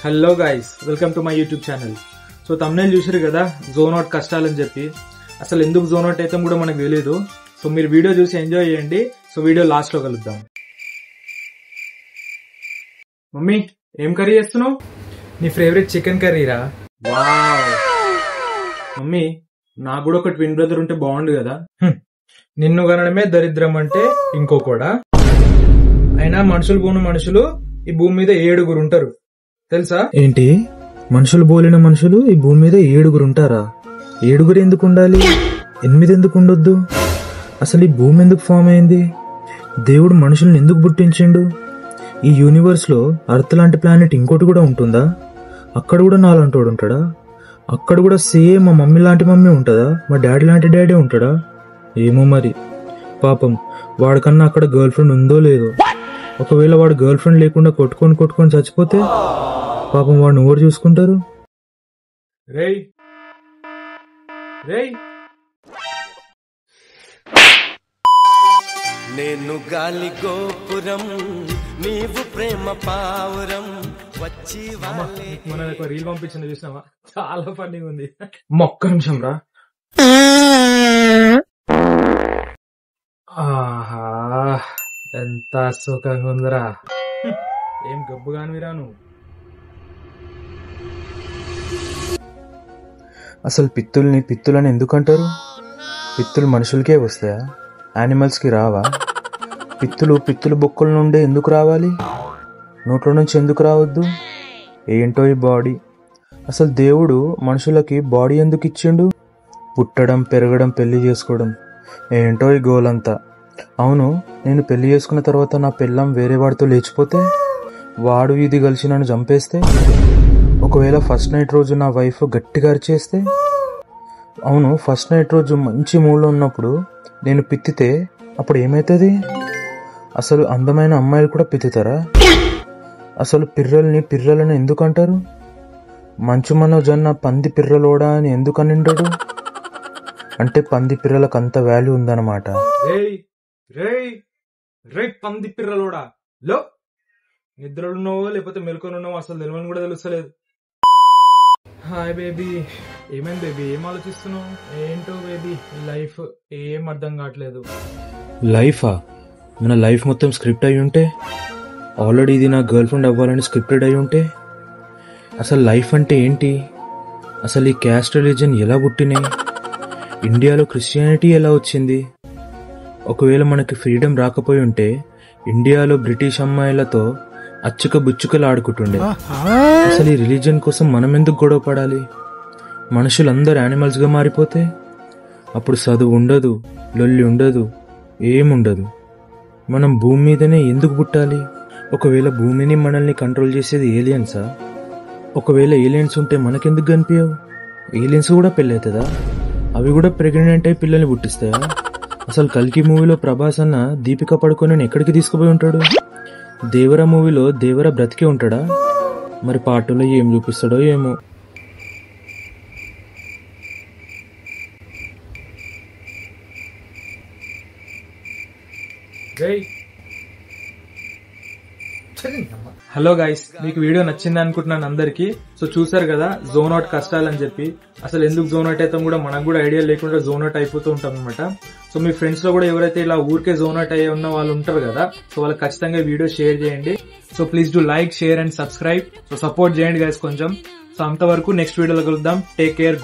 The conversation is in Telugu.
Hello guys, welcome to my YouTube channel. So thumbnail చూసారు కదా, జోన్ అవుట్ కష్టాలని చెప్పి. అసలు ఎందుకు జోన్ అవుట్ అయితే కూడా మనకు తెలియదు. సో మీరు వీడియో చూసి ఎంజాయ్ చేయండి. సో వీడియో లాస్ట్ లో కలుద్దాం. మమ్మీ, ఏం కర్రీ చేస్తున్నావు? నీ ఫేవరెట్ చికెన్ కర్రీరా. వావ్. మమ్మీ, నాకు కూడా ఒక ట్విన్ బ్రదర్ ఉంటే బాగుండు కదా. నిన్ను కనడమే దరిద్రం అంటే ఇంకోకూడా. అయినా మనుషులు పోను మనుషులు ఈ భూమి మీద 7 ఉంటారు తెలుసా? ఏంటి, మనుషులు బోలిన మనుషులు ఈ భూమి మీద 7 ఉంటారా? 7 ఎందుకు ఉండాలి? 8 ఎందుకు ఉండొద్దు? అసలు ఈ భూమి ఎందుకు ఫామ్ అయింది? దేవుడు మనుషుల్ని ఎందుకు పుట్టించిండు? ఈ యూనివర్స్ లో అర్త్ లాంటి ప్లానెట్ ఇంకోటి కూడా ఉంటుందా? అక్కడ కూడా నాలాంటి వాడు ఉంటాడా? అక్కడ కూడా సేమ్ మా మమ్మీ లాంటి మమ్మీ ఉంటుందా? మా డాడీ లాంటి డాడీ ఉంటాడా? ఏమో మరి. పాపం వాడికన్నా అక్కడ గర్ల్ ఫ్రెండ్ ఉందో లేదో. ఒకవేళ వాడు గర్ల్ ఫ్రెండ్ లేకుండా కొట్టుకొని చచ్చిపోతే పాపం వాడిని ఎవరు చూసుకుంటారు? రేయ్ రేయ్, నేను గాలి గోపురం, నీవు ప్రేమ పావురం. వచ్చి మన రీల్ పంపించిన చూసినావా? చాలా ఫన్నీగా ఉంది. ఒక్క నిమిషం రా. ఆహా, ఎంత సుఖంగా ఉందిరా. ఏం గబ్బు కానివిరా నువ్వు. అసలు పిత్తులని ఎందుకు అంటారు? పిత్తులు మనుషులకే వస్తాయా? యానిమల్స్ కి రావా? పిత్తులు బొక్కల నుండే ఎందుకు రావాలి? నోట్ల నుంచి ఎందుకు రావద్దు? ఏంటో ఈ బాడీ. అసలు దేవుడు మనుషులకి బాడీ ఎందుకు ఇచ్చిండు? పుట్టడం, పెరగడం, పెళ్లి చేసుకోవడం. ఏంటో ఈ గోలంతా. అవును, నేను పెళ్లి చేసుకున్న తర్వాత నా పెళ్ళాం వేరే వాడితో లేచిపోతే, వాడు ఇది కలిసి నన్ను చంపేస్తే, ఒకవేళ ఫస్ట్ నైట్ రోజు నా వైఫ్ గట్టిగా అరిచేస్తే, అవును ఫస్ట్ నైట్ రోజు మంచి మూడ్లో ఉన్నప్పుడు నేను పిత్తితే అప్పుడు ఏమవుతుంది? అసలు అందమైన అమ్మాయిలు కూడా పిత్తుతారా? అసలు పిర్రలని ఎందుకు అంటారు? మంచు మనోజన్న పంది పిర్రలోడా అని ఎందుకు అనింటాడు? అంటే పంది పిర్రలకు అంత వాల్యూ ఉందన్నమాట. రేయ్ రేయ్ రేయ్, పంది పిర్రలోడా లో. నిద్రలున్నావో లేకపోతే మెలకొని ఉన్నావో అసలు తెలియని కూడా తెలుస్తలేదు. Hi baby. ఏమైంది బేబీ, ఏం ఆలోచిస్తున్నావు? ఏంటో బేబీ, ఈ లైఫ్ ఏం అర్థం కావట్లేదు. లైఫా? మన లైఫ్ మొత్తం స్క్రిప్ట్ అయి ఉంటే, ఆల్రెడీ ఇది నా గర్ల్ ఫ్రెండ్ అవ్వాలని స్క్రిప్టెడ్ అయి ఉంటే, అసలు లైఫ్ అంటే ఏంటి? అసలు ఈ క్యాస్ట్ రిలీజన్ ఎలా పుట్టినాయి? ఇండియాలో క్రిస్టియానిటీ ఎలా వచ్చింది? ఒకవేళ మనకి ఫ్రీడమ్ రాకపోయి ఉంటే ఇండియాలో బ్రిటిష్ అమ్మాయిలతో అచ్చుక బుచ్చుకలు ఆడుకుంటుండే. అసలు ఈ రిలీజన్ కోసం మనం ఎందుకు గొడవ పడాలి? మనుషులందరూ యానిమల్స్ గా మారిపోతే అప్పుడు చదువు ఉండదు, లొల్లి ఉండదు, ఏముండదు. మనం భూమి మీదనే ఎందుకు పుట్టాలి? ఒకవేళ భూమిని మనల్ని కంట్రోల్ చేసేది ఏలియన్సా? ఒకవేళ ఏలియన్స్ ఉంటే మనకెందుకు కనిపించవు? ఏలియన్స్ కూడా పెళ్ళవుతుందా? అవి కూడా ప్రెగ్నెంట్ అయి పిల్లల్ని పుట్టిస్తాయా? అసలు కల్కి మూవీలో ప్రభాస్ అన్న దీపిక పడుకొని ఎక్కడికి తీసుకుపోయి ఉంటాడు? దేవర మూవీలో దేవర బ్రతికే ఉంటాడా? మరి పాటలో ఏం చూపిస్తాడో ఏమో. హలో గైస్, మీకు వీడియో నచ్చింది అనుకుంటున్నాను అందరికి. సో చూసారు కదా జోన్ అవుట్ కష్టాలని చెప్పి. అసలు ఎందుకు జోన్ అవుట్ అవుతాం కూడా మనకు కూడా ఐడియా లేకుండా జోన్ అవుట్ అయిపోతూ ఉంటాం అనమాట. సో మీ ఫ్రెండ్స్ లో కూడా ఎవరైతే ఇలా ఊరికే జోన్ అవుట్ అయ్యి ఉన్న వాళ్ళు ఉంటారు కదా, సో వాళ్ళకి ఖచ్చితంగా వీడియో షేర్ చేయండి. So please do like, share and subscribe. So support చేయండి గైస్ కొంచెం. సో అంతవరకు నెక్స్ట్ వీడియోలో కలుద్దాం. Take care.